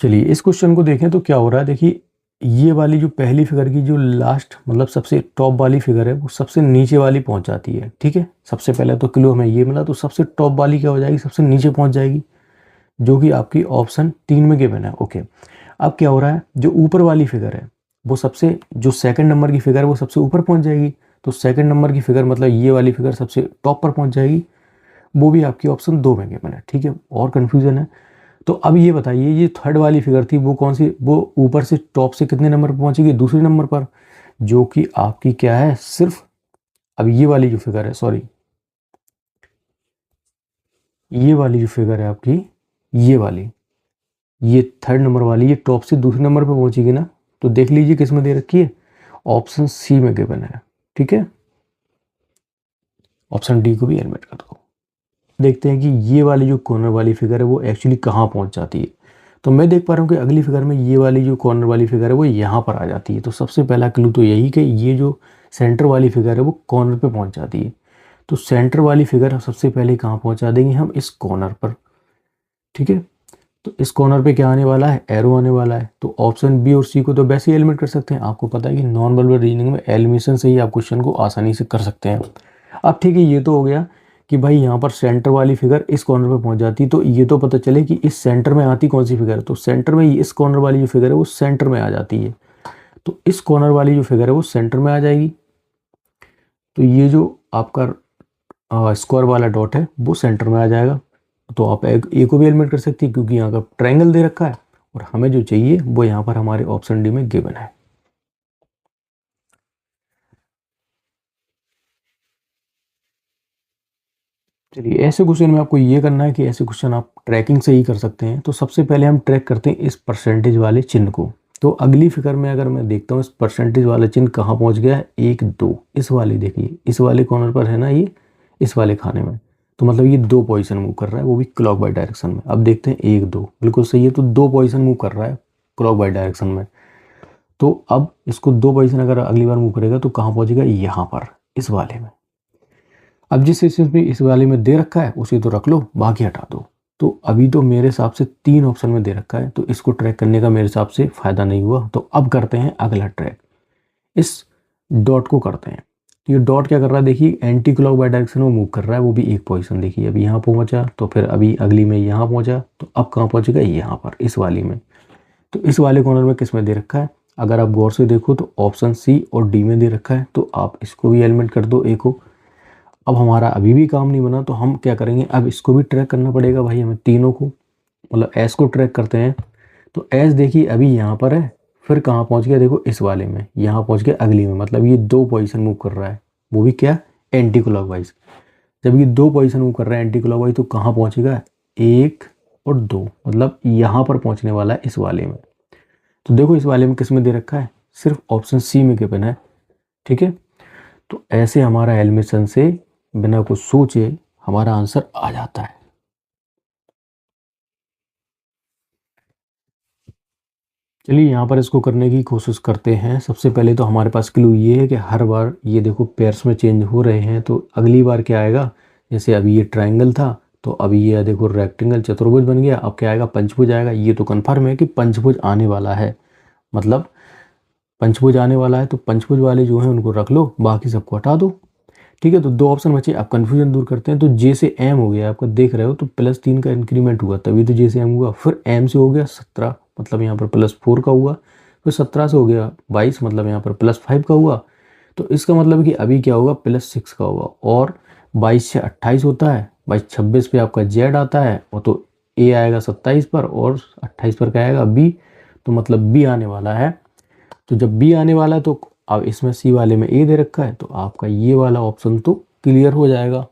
चलिए इस क्वेश्चन को देखें तो क्या हो रहा है। देखिए ये वाली जो पहली फिगर की जो लास्ट मतलब सबसे टॉप वाली फिगर है वो सबसे नीचे वाली पहुंच जाती है। ठीक है, सबसे पहले तो किलो हमें ये मिला, तो सबसे टॉप वाली क्या हो जाएगी, सबसे नीचे पहुंच जाएगी, जो कि आपकी ऑप्शन 3 में गिवन है। ओके, अब क्या हो रहा है, जो ऊपर वाली फिगर है वो सबसे, जो सेकंड नंबर की फिगर है वो सबसे ऊपर पहुंच जाएगी, तो सेकंड नंबर की फिगर मतलब ये वाली फिगर सबसे टॉप पर पहुंच जाएगी, वो भी आपकी ऑप्शन 2 में गिवन है। ठीक है, और कन्फ्यूजन है तो अब ये बताइए, ये थर्ड वाली फिगर थी वो कौन सी, वो ऊपर से टॉप से कितने नंबर पर पहुंचेगी, दूसरे नंबर पर, जो कि आपकी क्या है, सिर्फ अब ये वाली जो फिगर है, सॉरी ये वाली जो फिगर है आपकी, ये वाली, ये थर्ड नंबर वाली, ये टॉप से दूसरे नंबर पर पहुंचेगी ना, तो देख लीजिए किस में दे रखी है, ऑप्शन सी में गिवन है। ठीक है, ऑप्शन डी को भी एलिमिनेट कर दो। देखते हैं कि ये वाली जो कॉर्नर वाली फिगर है वो एक्चुअली कहाँ पहुंच जाती है। तो मैं देख पा रहा हूँ कि अगली फिगर में ये वाली जो कॉर्नर वाली फिगर है वो यहाँ पर आ जाती है। तो सबसे पहला क्लू तो यही कि ये जो सेंटर वाली फिगर है वो कॉर्नर पे पहुंच जाती है। तो सेंटर वाली फिगर सबसे पहले कहाँ पहुंचा देंगे हम, इस कॉर्नर पर। ठीक है, तो इस कॉर्नर पे क्या आने वाला है, एरो आने वाला है। तो ऑप्शन बी और सी को तो वैसे ही एलिमिनेट कर सकते हैं, आपको पता है कि नॉन वर्बल रीजनिंग में एलिमिनेशन से ही आप क्वेश्चन को आसानी से कर सकते हैं। अब ठीक है, ये तो हो गया कि भाई यहाँ पर सेंटर वाली फिगर इस कॉर्नर पे पहुंच जाती, तो ये तो पता चले कि इस सेंटर में आती कौन सी फिगर है, तो सेंटर में इस कॉर्नर वाली जो फिगर है वो सेंटर में आ जाती है। तो इस कॉर्नर वाली जो फिगर है वो सेंटर में आ जाएगी। तो ये जो आपका स्क्वायर वाला डॉट है वो सेंटर में आ जाएगा। तो आप ए को भी एलिमिनेट कर सकती है क्योंकि यहाँ का ट्रायंगल दे रखा है, और हमें जो चाहिए वो यहाँ पर हमारे ऑप्शन डी में गिवन है। चलिए ऐसे क्वेश्चन में आपको ये करना है कि ऐसे क्वेश्चन आप ट्रैकिंग से ही कर सकते हैं। तो सबसे पहले हम ट्रैक करते हैं इस परसेंटेज वाले चिन्ह को। तो अगली फिगर में अगर मैं देखता हूँ इस परसेंटेज वाला चिन्ह कहाँ पहुँच गया है, 1 2, इस वाले देखिए, इस वाले कॉर्नर पर है ना ये, इस वाले खाने में। तो मतलब ये 2 पोजीशन मूव कर रहा है, वो भी क्लॉक वाइज डायरेक्शन में। अब देखते हैं 1 2, बिल्कुल सही है, तो 2 पोजीशन मूव कर रहा है क्लॉक वाइज डायरेक्शन में। तो अब इसको 2 पोजीशन अगर अगली बार मूव करेगा तो कहाँ पहुँचेगा, यहाँ पर, इस वाले में। अब जिस सेशन में इस वाले में दे रखा है उसे तो रख लो, बाकी हटा दो। तो अभी तो मेरे हिसाब से 3 ऑप्शन में दे रखा है, तो इसको ट्रैक करने का मेरे हिसाब से फ़ायदा नहीं हुआ। तो अब करते हैं अगला ट्रैक, इस डॉट को करते हैं। तो ये डॉट क्या कर रहा है, देखिए एंटी क्लॉक वाइज डायरेक्शन में मूव कर रहा है, वो भी एक पोजीशन। देखिए अभी यहाँ पहुँचा, तो फिर अभी अगली में यहाँ पहुँचा, तो अब कहाँ पहुँचेगा, यहाँ पर, इस वाली में। तो इस वाले कॉर्नर में किस में दे रखा है, अगर आप गौर से देखो तो ऑप्शन सी और डी में दे रखा है। तो आप इसको भी एलिमेंट कर दो, ए को। अब हमारा अभी भी काम नहीं बना, तो हम क्या करेंगे, अब इसको भी ट्रैक करना पड़ेगा भाई हमें, तीनों को, मतलब एस को ट्रैक करते हैं। तो एस देखिए अभी यहाँ पर है, फिर कहाँ पहुँच गया, देखो इस वाले में, यहाँ पहुँच गया अगली में, मतलब ये 2 पोजीशन मूव कर रहा है, वो भी क्या, एंटी क्लॉकवाइज। जब ये 2 पोजीशन मूव कर रहा है एंटी क्लॉकवाइज, तो कहाँ पहुँचेगा, 1 और 2, मतलब यहाँ पर पहुँचने वाला है, इस वाले में। तो देखो इस वाले में किस में दे रखा है, सिर्फ ऑप्शन सी में गिवन है। ठीक है, तो ऐसे हमारा एलिमिनेशन से बिना कुछ सोचे हमारा आंसर आ जाता है। चलिए यहाँ पर इसको करने की कोशिश करते हैं। सबसे पहले तो हमारे पास क्लू ये है कि हर बार ये देखो पेयर्स में चेंज हो रहे हैं, तो अगली बार क्या आएगा, जैसे अभी ये ट्रायंगल था, तो अभी ये देखो रेक्टेंगल चतुर्भुज बन गया, अब क्या आएगा, पंचभुज आएगा। ये तो कन्फर्म है कि पंचभुज आने वाला है, मतलब पंचभुज आने वाला है। तो पंचभुज वाले जो हैं उनको रख लो, बाकी सबको हटा दो। ठीक है, तो 2 ऑप्शन बचे। अब कन्फ्यूजन दूर करते हैं। तो जे से एम हो गया, आपका देख रहे हो, तो +3 का इंक्रीमेंट हुआ तभी तो जे से एम हुआ। फिर एम से हो गया 17, मतलब यहाँ पर +4 का हुआ। फिर 17 से हो गया 22, मतलब यहाँ पर +5 का हुआ। तो इसका मतलब कि अभी क्या होगा, +6 का होगा। और 22 से 28 होता है, 22 26 पे आपका जेड आता है, और तो ए आएगा 27 पर, और 28 पर क्या आएगा, बी। तो मतलब बी आने वाला है। तो जब बी आने वाला है तो अब इसमें सी वाले में ए दे रखा है, तो आपका ये वाला ऑप्शन तो क्लियर हो जाएगा।